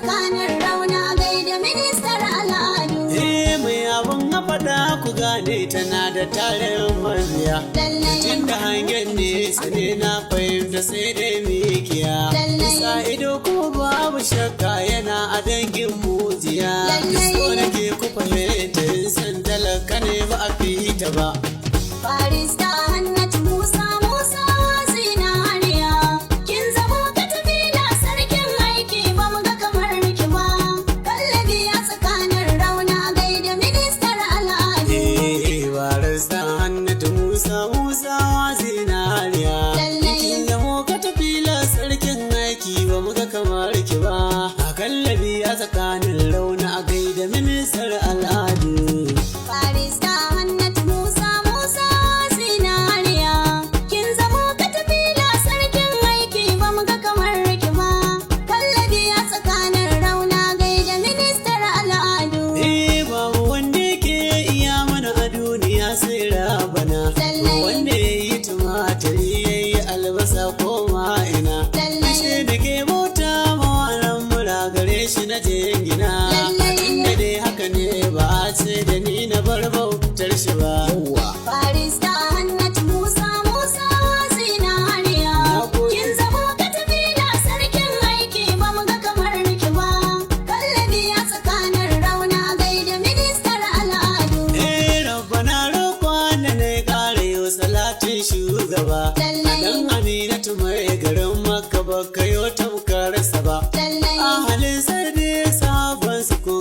tsakanin rauna gaida ministar al'adu. mai abun faɗa ku gane tana da tarin mabiya. Tun da hangen nesa ne na fahimta sai dai mikiya. Sa ido kuma babu shakka yana a dangin mujiya. So nake ku fahimta in san talaka ne ba a fita ba. Barista Hannatu Musa zinariya, kin zamo katafila sarkin aiki ba mu ga kamar ki ba. Kallabi a tsakanin rauna gaida ministar al'adu. Barista Hannatu Musa zinariya, kin zamo katafila sarkin aiki ba mu ga kamar ki ba. A kallabi a tsakanin rauna gaida ministar al'adu. Barista Hannatu Musa zinariya, kin zamo katafila sarkin aiki ba mu ga kamar ki ba. Kallabi a tsakanin rauna gaida ministar al'adu. Babu wanda yake iya mana a duniya sai rabana. Wanda ya yi tumatiri ya yi albasa ko ma'ina. Ashe da ke bauta mawaran mura gare shi na jingina. Inda dai haka ne ba a ce da ni na bar bautar shi ba. Barista Hannatu Musa zinariya, kin zamo katafila sarkin aiki ba mu ga kamar ki ba. Kallabi a tsakanin rauna gaida ministar al'adu. Rabbana roƙon da na ƙara yau salatin shugaba. Dan Aminatu mai garin Makka ba ka yau tamkarsa ba. Ahalin sardi sabon su ko